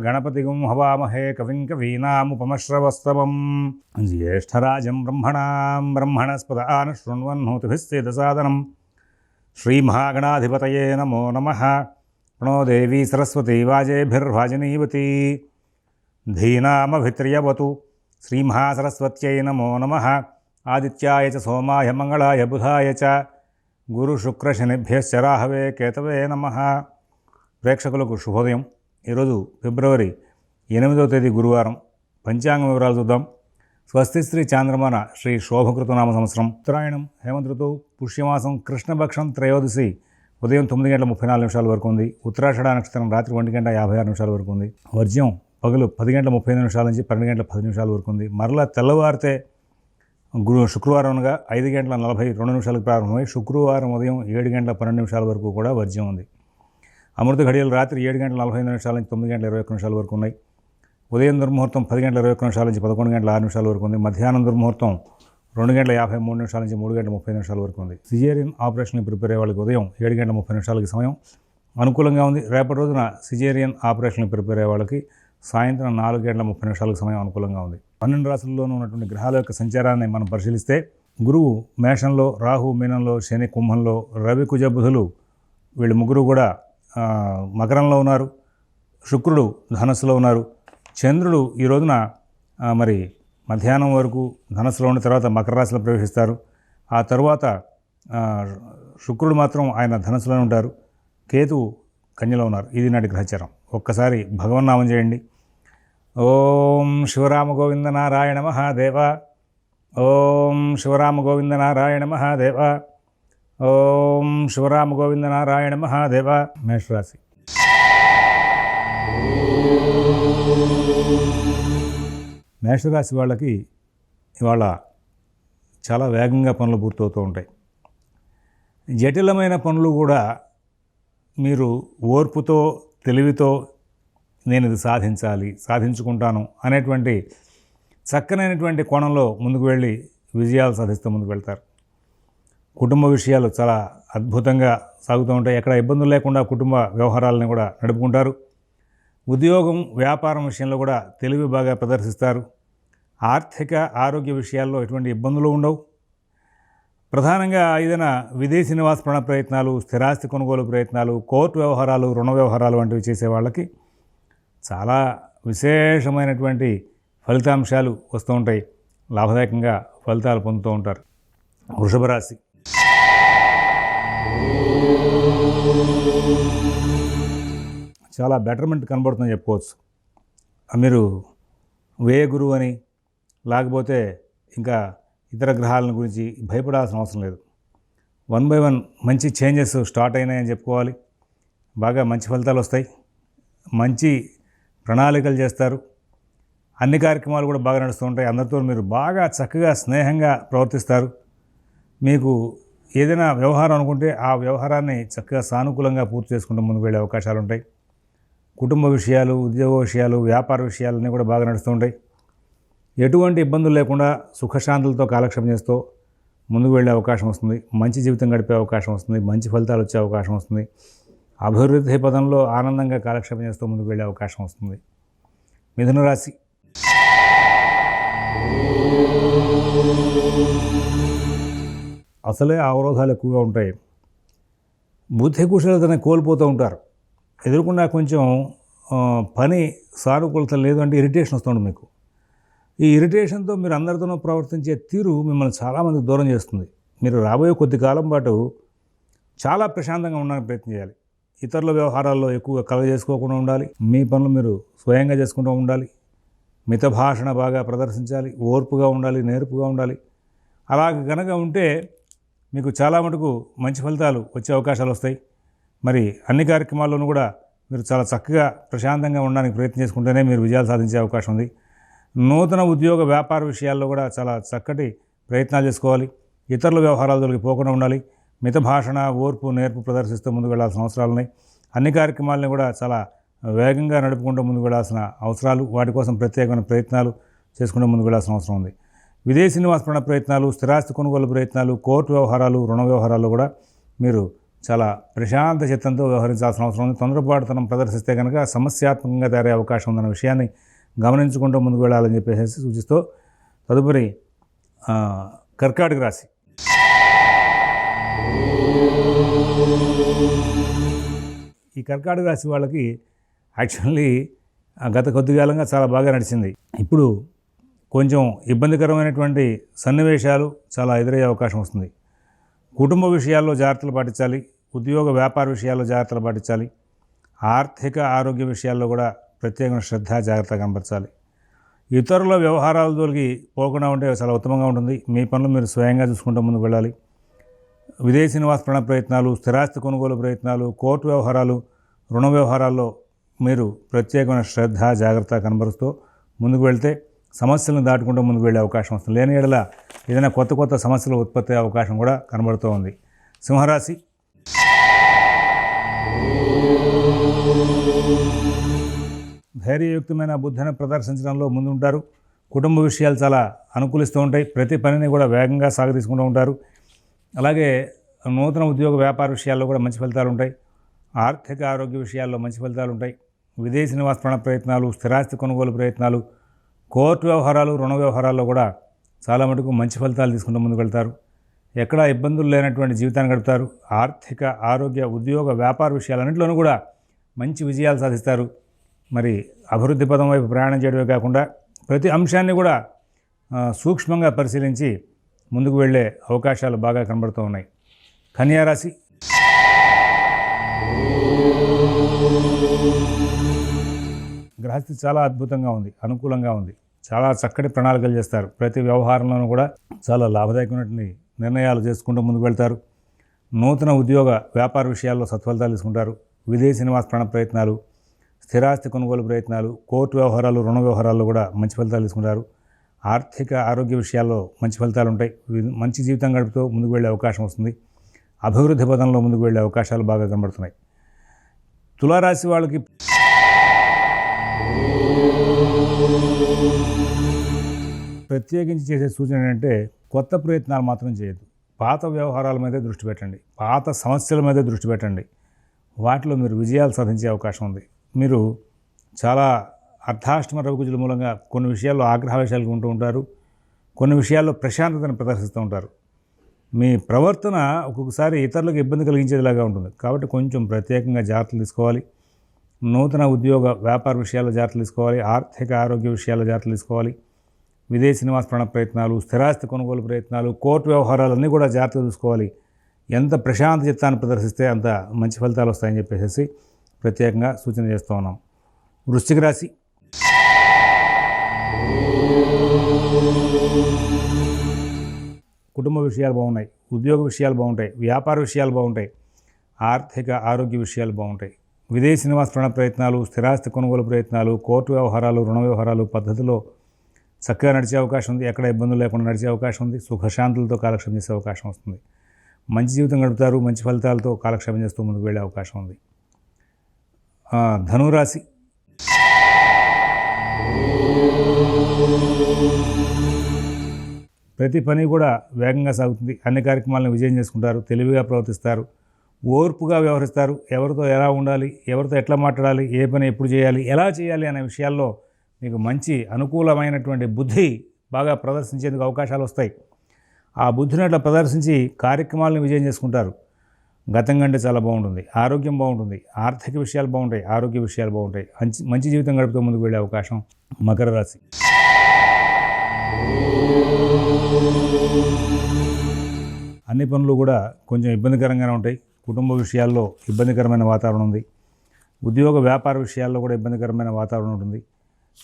గణపతిగుం హవామహే కవిం కవీనాముపమశ్రవస్తవం జ్యేష్ఠరాజం బ్రహ్మణస్పద ఆనశృణ్వన్నోతిభిస్సేదసాదనం శ్రీమహాగణాధిపతయే నమో నమః. ప్రణో దేవీ సరస్వతీ వాజేభిర్వాజినీవతి ధీనామభిత్రియవతు. శ్రీమహాసరస్వత్యై నమో నమః. ఆదిత్యాయ చ సోమాయ మంగళాయ బుధాయ చ గురుశుక్రశనిభ్యశ్చ రాహవే కేతవే నమః. ప్రేక్షకులకు శుభోదయం. ఈరోజు ఫిబ్రవరి 8వ తేదీ గురువారం. పంచాంగ వివరాలు చూద్దాం. స్వస్తి శ్రీ చాంద్రమాన శ్రీ శోభకృతనామ సంవత్సరం ఉత్తరాయణం హేమంత ఋతువు పుష్యమాసం కృష్ణపక్షం త్రయోదశి ఉదయం 9:34 వరకు ఉంది. ఉత్తరాషాఢ నక్షత్రం రాత్రి 1:56 వరకు ఉంది. వర్జ్యం పగలు 10:35 నుంచి 12:10 వరకు ఉంది. మరలా తెల్లవారితే శుక్రవారం అనగా 5:42 ప్రారంభమై శుక్రవారం ఉదయం 7:12 వరకు కూడా వర్జ్యం ఉంది. అమృత ఘడియలు రాత్రి 7:45 నుంచి 9:21 వరకు ఉన్నాయి. ఉదయం దుర్ముహూర్తం 10:21 నుంచి 11:06 వరకు ఉంది. మధ్యాహ్నం దుర్ముహూర్తం 2:53 నుంచి 3:30 వరకు ఉంది. సిజేరియన్ ఆపరేషన్కి ప్రిపేర్ అయ్యే వాళ్ళకి ఉదయం 7:30 సమయం అనుకూలంగా ఉంది. రేపటి రోజున సిజేరియన్ ఆపరేషన్కి ప్రిపేర్ అయ్యే వాళ్ళకి సాయంత్రం 4:30 సమయం అనుకూలంగా ఉంది. 12 రాశుల్లోనూ ఉన్నటువంటి గ్రహాల యొక్క సంచారాన్ని మనం పరిశీలిస్తే గురువు మేషంలో, రాహు మీనంలో, శని కుంభంలో, రవి కుజ బుధులు వీళ్ళు ముగ్గురు కూడా మకరంలో ఉన్నారు. శుక్రుడు ధనస్సులో ఉన్నారు. చంద్రుడు ఈ రోజున మరి మధ్యాహ్నం వరకు ధనస్సులో ఉన్న తర్వాత మకర రాశిలో ప్రవేశిస్తారు. ఆ తర్వాత శుక్రుడు మాత్రం ఆయన ధనస్సులో ఉంటారు. కేతువు కన్యలో ఉన్నారు. ఇది నాటి గ్రహచారం. ఒక్కసారి భగవన్నామం చేయండి. ఓం శివరామ గోవింద నారాయణ మహాదేవ. ఓం శివరామ గోవింద నారాయణ మహాదేవ. ఓం శివరామ గోవింద నారాయణ మహాదేవ. మేషరాశి. మేషరాశి వాళ్ళకి ఇవాళ చాలా వేగంగా పనులు పూర్తవుతూ ఉంటాయి. జటిలమైన పనులు కూడా మీరు ఓర్పుతో, తెలివితో నేను ఇది సాధించుకుంటాను అనేటువంటి చక్కనైనటువంటి కోణంలో ముందుకు వెళ్ళి విజయాలు సాధిస్తూ ముందుకు వెళ్తారు. కుటుంబ విషయాలు చాలా అద్భుతంగా సాగుతూ ఉంటాయి. ఎక్కడ ఇబ్బందులు లేకుండా కుటుంబ వ్యవహారాలను కూడా నడుపుకుంటారు. ఉద్యోగం, వ్యాపారం విషయంలో కూడా తెలివి బాగా ప్రదర్శిస్తారు. ఆర్థిక, ఆరోగ్య విషయాల్లో ఎటువంటి ఇబ్బందులు ఉండవు. ప్రధానంగా ఏదైనా విదేశీ నివాస ప్రయత్నాలు, స్థిరాస్తి కొనుగోలు ప్రయత్నాలు, కోర్టు వ్యవహారాలు, రుణ వ్యవహారాలు వంటివి చేసే వాళ్ళకి చాలా విశేషమైనటువంటి ఫలితాంశాలు వస్తూ ఉంటాయి. లాభదాయకంగా ఫలితాలు పొందుతూ ఉంటారు. వృషభ రాశి. చాలా బెటర్మెంట్ కనబడుతుందని చెప్పుకోవచ్చు. మీరు వ్యయ గురువు అని లేకపోతే ఇంకా ఇతర గ్రహాలను గురించి భయపడాల్సిన అవసరం లేదు. 1 by 1 మంచి చేంజెస్ స్టార్ట్ అయినాయని చెప్పుకోవాలి. బాగా మంచి ఫలితాలు వస్తాయి. మంచి ప్రణాళికలు చేస్తారు. అన్ని కార్యక్రమాలు కూడా బాగా నడుస్తూ ఉంటాయి. అందరితో మీరు బాగా చక్కగా స్నేహంగా ప్రవర్తిస్తారు. మీకు ఏదైనా వ్యవహారం అనుకుంటే ఆ వ్యవహారాన్ని చక్కగా సానుకూలంగా పూర్తి చేసుకుంటూ ముందుకు వెళ్ళే అవకాశాలు ఉంటాయి. కుటుంబ విషయాలు, ఉద్యోగ విషయాలు, వ్యాపార విషయాలన్నీ కూడా బాగా నడుస్తూ ఉంటాయి. ఎటువంటి ఇబ్బందులు లేకుండా సుఖశాంతులతో కాలక్షేపం చేస్తూ ముందుకు వెళ్ళే అవకాశం వస్తుంది. మంచి జీవితం గడిపే అవకాశం వస్తుంది. మంచి ఫలితాలు వచ్చే అవకాశం వస్తుంది. అభివృద్ధి పదంలో ఆనందంగా కాలక్షేపం చేస్తూ ముందుకు వెళ్ళే అవకాశం వస్తుంది. మిథున రాశి. అసలే అవరోధాలు ఎక్కువగా ఉంటాయి. బుద్ధి కుశలతని కోల్పోతూ ఉంటారు. ఎదురుకుండా కొంచెం పని సానుకూలత లేదు అంటే ఇరిటేషన్ వస్తుంది మీకు. ఈ ఇరిటేషన్తో మీరు అందరితోనూ ప్రవర్తించే తీరు మిమ్మల్ని చాలామందికి దూరం చేస్తుంది. మీరు రాబోయే కొద్ది కాలం పాటు చాలా ప్రశాంతంగా ఉండడానికి ప్రయత్నం చేయాలి. ఇతరుల వ్యవహారాల్లో ఎక్కువగా కలగ చేసుకోకుండా ఉండాలి. మీ పనులు మీరు స్వయంగా చేసుకుంటూ ఉండాలి. మిత భాషణ బాగా ప్రదర్శించాలి. ఓర్పుగా ఉండాలి, నేర్పుగా ఉండాలి. అలాగ కనుక ఉంటే మీకు చాలా మటుకు మంచి ఫలితాలు వచ్చే అవకాశాలు వస్తాయి. మరి అన్ని కార్యక్రమాల్లోనూ కూడా మీరు చాలా చక్కగా ప్రశాంతంగా ఉండడానికి ప్రయత్నం చేసుకుంటేనే మీరు విజయాలు సాధించే అవకాశం ఉంది. నూతన ఉద్యోగ వ్యాపార విషయాల్లో కూడా చాలా చక్కటి ప్రయత్నాలు చేసుకోవాలి. ఇతరుల వ్యవహారాలలోకి పోకుండా ఉండాలి. మిత భాషణ, ఓర్పు, నేర్పు ప్రదర్శిస్తూ ముందుకు వెళ్లాల్సిన అవసరాలు ఉన్నాయి. అన్ని కార్యక్రమాలని కూడా చాలా వేగంగా నడుపుకుంటూ ముందుకు వెళ్లాల్సిన అవసరాలు, వాటి కోసం ప్రత్యేకమైన ప్రయత్నాలు చేసుకుంటూ ముందుకు వెళ్లాల్సిన అవసరం ఉంది. విదేశీ నివాస ప్రయత్నాలు, స్థిరాస్తి కొనుగోలు ప్రయత్నాలు, కోర్టు వ్యవహారాలు, రుణ వ్యవహారాలు కూడా మీరు చాలా ప్రశాంత చిత్తంతో వ్యవహరించాల్సిన అవసరం ఉంది. తొందరపాటుతనం ప్రదర్శిస్తే కనుక సమస్యాత్మకంగా తయారయ్యే అవకాశం ఉందన్న విషయాన్ని గమనించుకుంటూ ముందుకు వెళ్ళాలని చెప్పేసి సూచిస్తూ తదుపరి కర్కాటక రాశి. ఈ కర్కాటక రాశి వాళ్ళకి యాక్చువల్లీ గత కొద్దికాలంగా చాలా బాగా నడిచింది. ఇప్పుడు కొంచెం ఇబ్బందికరమైనటువంటి సన్నివేశాలు చాలా ఎదురయ్యే అవకాశం వస్తుంది. కుటుంబ విషయాల్లో జాగ్రత్తలు పాటించాలి, ఉద్యోగ వ్యాపార విషయాల్లో జాగ్రత్తలు పాటించాలి, ఆర్థిక ఆరోగ్య విషయాల్లో కూడా ప్రత్యేకమైన శ్రద్ధ జాగ్రత్త కనపరచాలి. ఇతరుల వ్యవహారాల జోలికి పోకుండా ఉంటే చాలా ఉత్తమంగా ఉంటుంది. మీ పనులు మీరు స్వయంగా చూసుకుంటూ ముందుకు వెళ్ళాలి. విదేశీ నివాస ప్రయత్నాలు, స్థిరాస్తి కొనుగోలు ప్రయత్నాలు, కోర్టు వ్యవహారాలు, రుణ వ్యవహారాల్లో మీరు ప్రత్యేకమైన శ్రద్ధ జాగ్రత్త కనబరుస్తూ ముందుకు వెళ్తే సమస్యలను దాటుకుంటూ ముందుకు వెళ్ళే అవకాశం వస్తుంది. లేని ఎడల ఏదైనా కొత్త సమస్యలు ఉత్పత్తి అవకాశం కూడా కనబడుతూ ఉంది. సింహరాశి. ధైర్యయుక్తమైన బుద్ధిని ప్రదర్శించడంలో ముందుంటారు. కుటుంబ విషయాలు చాలా అనుకూలిస్తూ ఉంటాయి. ప్రతి పనిని కూడా వేగంగా సాగదీసుకుంటూ ఉంటారు. అలాగే నూతన ఉద్యోగ వ్యాపార విషయాల్లో కూడా మంచి ఫలితాలు ఉంటాయి. ఆర్థిక ఆరోగ్య విషయాల్లో మంచి ఫలితాలు ఉంటాయి. విదేశీ నివాస ప్రయత్నాలు, స్థిరాస్తి కొనుగోలు ప్రయత్నాలు, కోర్టు వ్యవహారాలు, రుణ వ్యవహారాల్లో కూడా చాలా మటుకు మంచి ఫలితాలు తీసుకుంటూ ముందుకు వెళ్తారు. ఎక్కడా ఇబ్బందులు లేనటువంటి జీవితాన్ని గడుపుతారు. ఆర్థిక ఆరోగ్య ఉద్యోగ వ్యాపార విషయాలన్నింటిలోనూ కూడా మంచి విజయాలు సాధిస్తారు. మరి అభివృద్ధి పదం వైపు ప్రయాణం చేయడమే కాకుండా ప్రతి అంశాన్ని కూడా సూక్ష్మంగా పరిశీలించి ముందుకు వెళ్ళే అవకాశాలు బాగా కనబడుతూ ఉన్నాయి. కన్యా రాశి. గ్రహస్థితి చాలా అద్భుతంగా ఉంది, అనుకూలంగా ఉంది. చాలా చక్కటి ప్రణాళికలు చేస్తారు. ప్రతి వ్యవహారంలోనూ కూడా చాలా లాభదాయకమైనటువంటి నిర్ణయాలు చేసుకుంటూ ముందుకు వెళ్తారు. నూతన ఉద్యోగ వ్యాపార విషయాల్లో సత్ఫలితాలు తీసుకుంటారు. విదేశీ నివాస ప్రయత్నాలు, స్థిరాస్తి కొనుగోలు ప్రయత్నాలు, కోర్టు వ్యవహారాలు, రుణ వ్యవహారాల్లో కూడా మంచి ఫలితాలు తీసుకుంటారు. ఆర్థిక ఆరోగ్య విషయాల్లో మంచి ఫలితాలు ఉంటాయి. మంచి జీవితం గడుపుతూ ముందుకు వెళ్ళే అవకాశం వస్తుంది. అభివృద్ధి పదంలో ముందుకు వెళ్ళే అవకాశాలు బాగా కనబడుతున్నాయి. తులారాశి వాళ్ళకి ప్రత్యేకించి చేసే సూచన ఏంటంటే కొత్త ప్రయత్నాలు మాత్రం చేయొద్దు. పాత వ్యవహారాల మీదే దృష్టి పెట్టండి, పాత సమస్యల మీదే దృష్టి పెట్టండి. వాటిలో మీరు విజయాలు సాధించే అవకాశం ఉంది. మీరు చాలా అర్ధాష్టమ రవికుజుల మూలంగా కొన్ని విషయాల్లో ఆగ్రహవేశాలు ఉంటూ ఉంటారు. కొన్ని విషయాల్లో ప్రశాంతతను ప్రదర్శిస్తూ ఉంటారు. మీ ప్రవర్తన ఒక్కొక్కసారి ఇతరులకు ఇబ్బంది కలిగించేదిలాగా ఉంటుంది. కాబట్టి కొంచెం ప్రత్యేకంగా జాగ్రత్తలు తీసుకోవాలి. నూతన ఉద్యోగ వ్యాపార విషయాల్లో జాగ్రత్తలు తీసుకోవాలి. ఆర్థిక ఆరోగ్య విషయాల్లో జాగ్రత్తలు తీసుకోవాలి. విదేశీ నివాస ప్రయత్నాలు, స్థిరాస్తి కొనుగోలు ప్రయత్నాలు, కోర్టు వ్యవహారాలన్నీ కూడా జాగ్రత్తగా చూసుకోవాలి. ఎంత ప్రశాంత చిత్తాన్ని ప్రదర్శిస్తే అంత మంచి ఫలితాలు వస్తాయని చెప్పేసి ప్రత్యేకంగా సూచన చేస్తూ ఉన్నాం. వృశ్చిక రాశి. కుటుంబ విషయాలు బాగున్నాయి, ఉద్యోగ విషయాలు బాగుంటాయి, వ్యాపార విషయాలు బాగుంటాయి, ఆర్థిక ఆరోగ్య విషయాలు బాగుంటాయి. విదేశీ నివాస ప్రయత్నాలు, స్థిరాస్తి కొనుగోలు ప్రయత్నాలు, కోర్టు వ్యవహారాలు, రుణ వ్యవహారాలు పద్ధతిలో చక్కగా నడిచే అవకాశం ఉంది. ఎక్కడ ఇబ్బందులు లేకుండా నడిచే అవకాశం ఉంది. సుఖశాంతులతో కాలక్షేపం చేసే అవకాశం వస్తుంది. మంచి జీవితం గడుపుతారు. మంచి ఫలితాలతో కాలక్షేపం చేస్తూ ముందుకు వెళ్ళే అవకాశం ఉంది. ధనురాశి. ప్రతి పని కూడా వేగంగా సాగుతుంది. అన్ని కార్యక్రమాలను విజయం చేసుకుంటారు. తెలివిగా ప్రవర్తిస్తారు. ఓర్పుగా వ్యవహరిస్తారు. ఎవరితో ఎలా ఉండాలి, ఎవరితో ఎట్లా మాట్లాడాలి, ఏ పని ఎప్పుడు చేయాలి, ఎలా చేయాలి అనే విషయాల్లో మీకు మంచి అనుకూలమైనటువంటి బుద్ధి బాగా ప్రదర్శించేందుకు అవకాశాలు వస్తాయి. ఆ బుద్ధిని అట్లా ప్రదర్శించి కార్యక్రమాలను విజయం చేసుకుంటారు. గతం కంటే చాలా బాగుంటుంది. ఆరోగ్యం బాగుంటుంది. ఆర్థిక విషయాలు బాగుంటాయి. ఆరోగ్య విషయాలు బాగుంటాయి. మంచి జీవితం గడుపుతూ ముందుకు వెళ్ళే అవకాశం. మకర రాశి. అన్ని పనులు కూడా కొంచెం ఇబ్బందికరంగానే ఉంటాయి. కుటుంబ విషయాల్లో ఇబ్బందికరమైన వాతావరణం ఉంది. ఉద్యోగ వ్యాపార విషయాల్లో కూడా ఇబ్బందికరమైన వాతావరణం ఉంటుంది.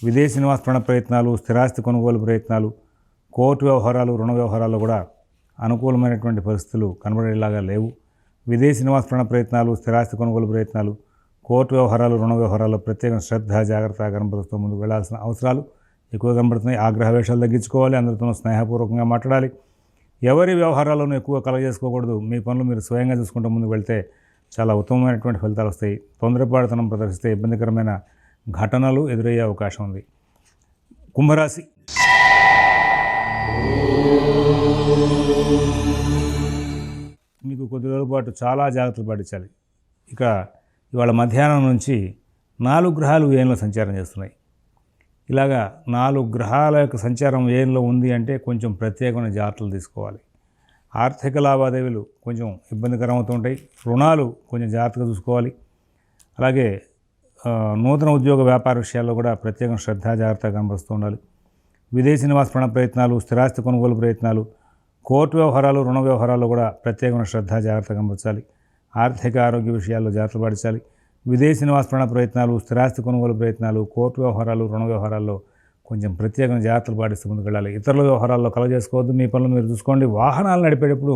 విదేశీ నివాస ప్రయత్నాలు, స్థిరాస్తి కొనుగోలు ప్రయత్నాలు, కోర్టు వ్యవహారాలు, రుణ వ్యవహారాల్లో కూడా అనుకూలమైనటువంటి పరిస్థితులు కనబడేలాగా లేవు. విదేశీ నివాస ప్రయత్నాలు, స్థిరాస్తి కొనుగోలు ప్రయత్నాలు, కోర్టు వ్యవహారాలు, రుణ వ్యవహారాల్లో ప్రత్యేక శ్రద్ధ జాగ్రత్త కనబరుస్తూ ముందుకు వెళ్లాల్సిన అవసరాలు ఎక్కువ కనబడుతున్నాయి. ఆగ్రహవేశాలు తగ్గించుకోవాలి. అందరితో స్నేహపూర్వకంగా మాట్లాడాలి. ఎవరి వ్యవహారాలను ఎక్కువ కలగజేసుకోకూడదు. మీ పనులు మీరు స్వయంగా చూసుకుంటూ ముందుకు వెళ్తే చాలా ఉత్తమమైనటువంటి ఫలితాలు వస్తాయి. తొందరపాటుతనం ప్రదర్శిస్తే ఇబ్బందికరమైన ఘటనలు ఎదురయ్యే అవకాశం ఉంది. కుంభరాశి. మీకు కొద్ది రోజుల పాటు చాలా జాగ్రత్తలు పాటించాలి. ఇక ఇవాళ మధ్యాహ్నం నుంచి 4 గ్రహాలు వ్యయంలో సంచారం చేస్తున్నాయి. ఇలాగా 4 గ్రహాల యొక్క సంచారం వ్యయంలో ఉంది అంటే కొంచెం ప్రత్యేకమైన జాగ్రత్తలు తీసుకోవాలి. ఆర్థిక లావాదేవీలు కొంచెం ఇబ్బందికరం అవుతుంటాయి. రుణాలు కొంచెం జాగ్రత్తగా చూసుకోవాలి. అలాగే నూతన ఉద్యోగ వ్యాపార విషయాల్లో కూడా ప్రత్యేకంగా శ్రద్ధ జాగ్రత్తగా కనబరుస్తూ ఉండాలి. విదేశీ నివాస ప్రయత్నాలు, స్థిరాస్తి కొనుగోలు ప్రయత్నాలు, కోర్టు వ్యవహారాలు, రుణ వ్యవహారాల్లో కూడా ప్రత్యేకమైన శ్రద్ధ జాగ్రత్తగా కనబరచాలి. ఆర్థిక ఆరోగ్య విషయాల్లో జాగ్రత్తలు పాటించాలి. విదేశీ నివాస ప్రయత్నాలు, స్థిరాస్తి కొనుగోలు ప్రయత్నాలు, కోర్టు వ్యవహారాలు, రుణ వ్యవహారాల్లో కొంచెం ప్రత్యేకంగా జాగ్రత్తలు పాటిస్తూ ముందుకు వెళ్ళాలి. ఇతరుల వ్యవహారాల్లో కలగజేసుకోవద్దు. మీ పనులు మీరు చూసుకోండి. వాహనాలు నడిపేటప్పుడు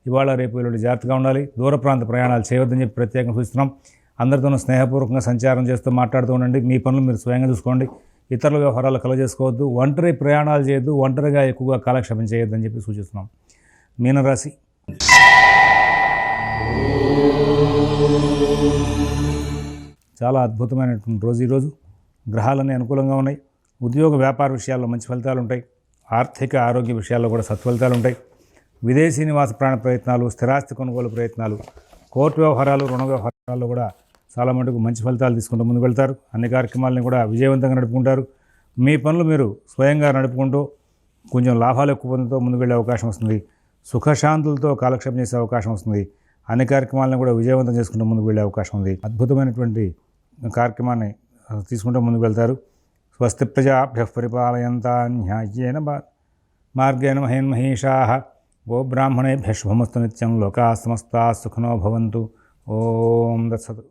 ఇవాళ రేపు ఎల్లుండి జాగ్రత్తగా ఉండాలి. దూర ప్రాంత ప్రయాణాలు చేయవద్దని చెప్పి ప్రత్యేకంగా సూచిస్తున్నాం. అందరితోనూ స్నేహపూర్వకంగా సంచారం చేస్తూ మాట్లాడుతూ ఉండండి. మీ పనులు మీరు స్వయంగా చూసుకోండి. ఇతరుల వ్యవహారాలు కలగజేసుకోవద్దు. ఒంటరి ప్రయాణాలు చేయొద్దు. ఒంటరిగా ఎక్కువగా కాలక్షేపం చేయొద్దని చెప్పి సూచిస్తున్నాం. మీనరాశి. చాలా అద్భుతమైనటువంటి రోజు ఈరోజు. గ్రహాలన్నీ అనుకూలంగా ఉన్నాయి. ఉద్యోగ వ్యాపార విషయాల్లో మంచి ఫలితాలు ఉంటాయి. ఆర్థిక ఆరోగ్య విషయాల్లో కూడా సత్ఫలితాలు ఉంటాయి. విదేశీ నివాస ప్రయత్నాలు, స్థిరాస్తి కొనుగోలు ప్రయత్నాలు, కోర్టు వ్యవహారాలు, రుణ వ్యవహారాల్లో కూడా చాలా మటుకు మంచి ఫలితాలు తీసుకుంటూ ముందుకు వెళ్తారు. అన్ని కార్యక్రమాలని కూడా విజయవంతంగా నడుపుకుంటారు. మీ పనులు మీరు స్వయంగా నడుపుకుంటూ కొంచెం లాభాలు ఎక్కువ పొందుతూ ముందుకు వెళ్ళే అవకాశం వస్తుంది. సుఖశాంతులతో కాలక్షేపం చేసే అవకాశం వస్తుంది. అన్ని కార్యక్రమాలను కూడా విజయవంతం చేసుకుంటూ ముందుకు వెళ్ళే అవకాశం ఉంది. అద్భుతమైనటువంటి కార్యక్రమాన్ని తీసుకుంటూ ముందుకు వెళ్తారు. స్వస్తి ప్రజాభ్యః పరిపాలయంతాం న్యాయేన మార్గేణ మహేన్మహీషాః. గోబ్రాహ్మణేభ్యః శుభమస్తు నిత్యం. లోకాః సమస్తాః సుఖినో భవంతు. ఓం దత్సత్.